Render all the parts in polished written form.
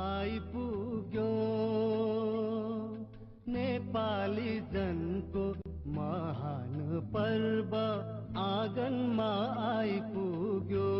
आइपुग्यो नेपाली जनको महान पर्व आँगनमा आइपुग्यो।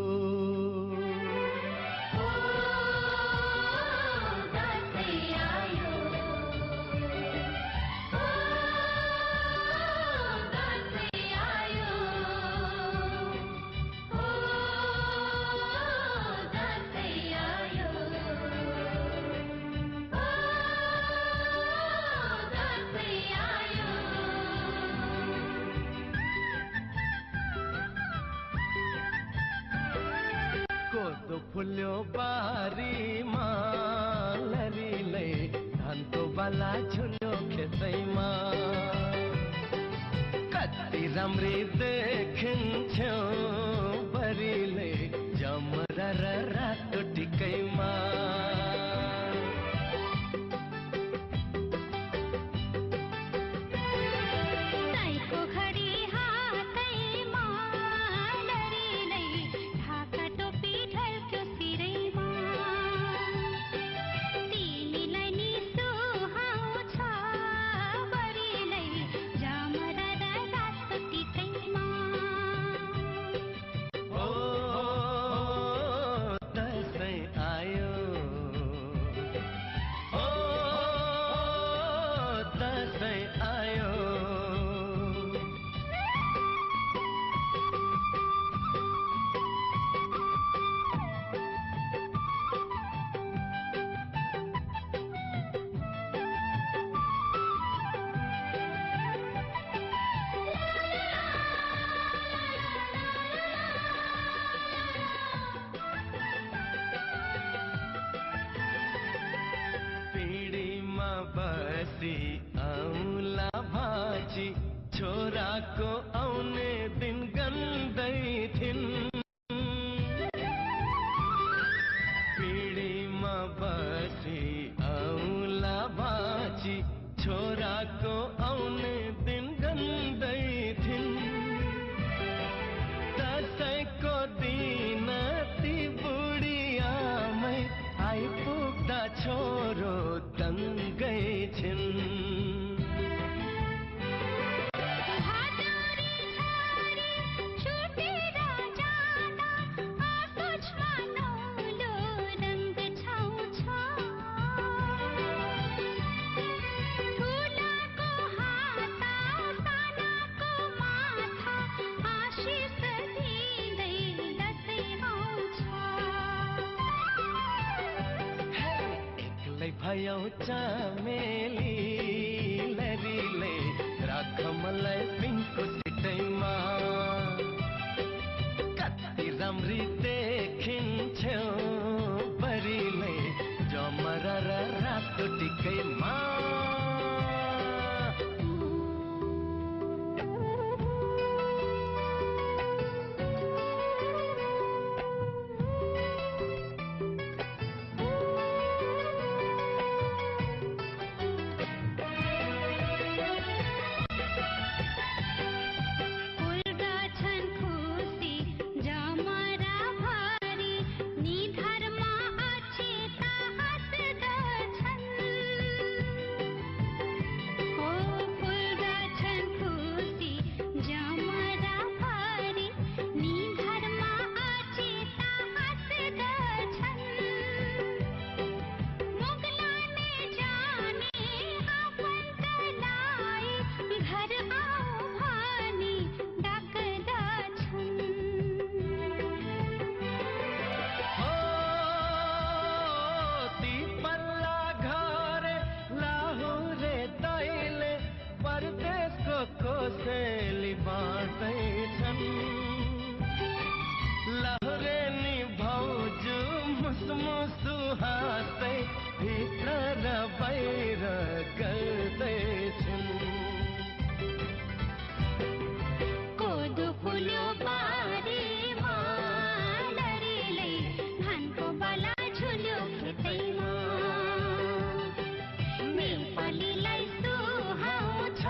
फुल्यो बारीमा लरीले धानको बाला झुल्यो खेतैमा कति राम्री देखिन्थ्यो बरीले जमरा र रातो टिकैमा। औला भाजी छोराको आउने दिन गन्दै थिन् पिँढीमा बसी औला भाजी छोराको आउने दिन गन्दै थिन्। दसैँको दिन ती बुढी आमै आइपुग्दा छोरो दङ्गै छिन्। भयो चमेली लरीले राख मलाई पिङको सिटैमा कति राम्री देखिन्थ्यो बरीले जमरा र रातो टिकैमा। कोसेली बाँड्दैछन् लहरे नि भाउजू मुसमुसु हाँस्दै भित्र र बाहिर गर्दैछन्। कोदो फुल्यो बारीमा लरीले धानको बाला झुल्यो खेतैमा नेपालीलाई सुहाउँछ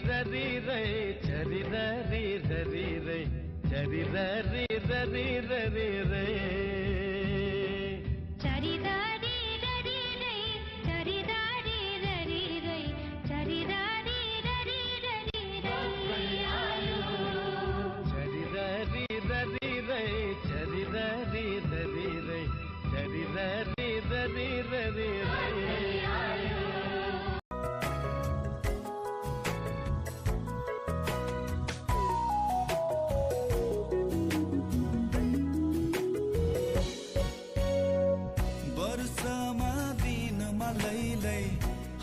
ररी रे चरी ररी ररी रे चरी ररी ररी ररी रे चरी ररी ररी रे चरी ररी ररी रे चरी ररी ररी ररी रे चरी ररी ररी रे चरी ररी ररी रे चरी ररी ररी ररी रे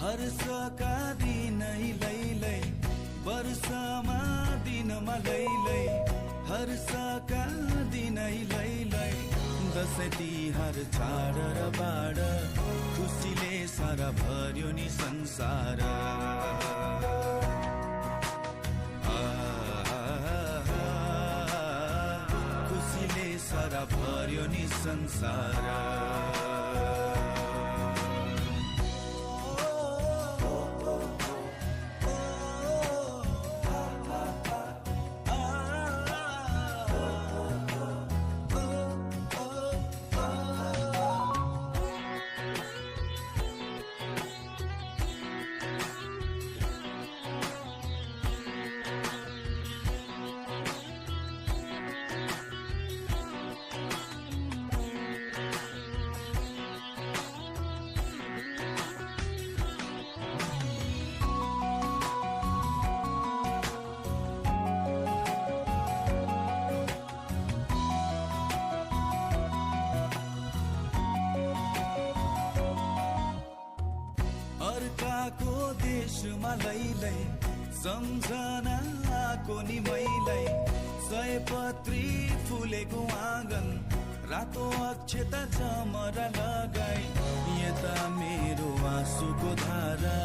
हर्षका दिनै लैलै वर्षमा दिनमा लैलै हर्षका दिनै लैलै दसैँ तिहार चाड र बाड खुसीले सारा भर्यो नि संसार खुसीले सारा भर्यो नि संसार अर्काको देशमा लैलै सम्झनाको नि मैलै सयपत्री फुलेको आँगन रातो अक्षता चमरा लगाई यता मेरो आँसुको धारा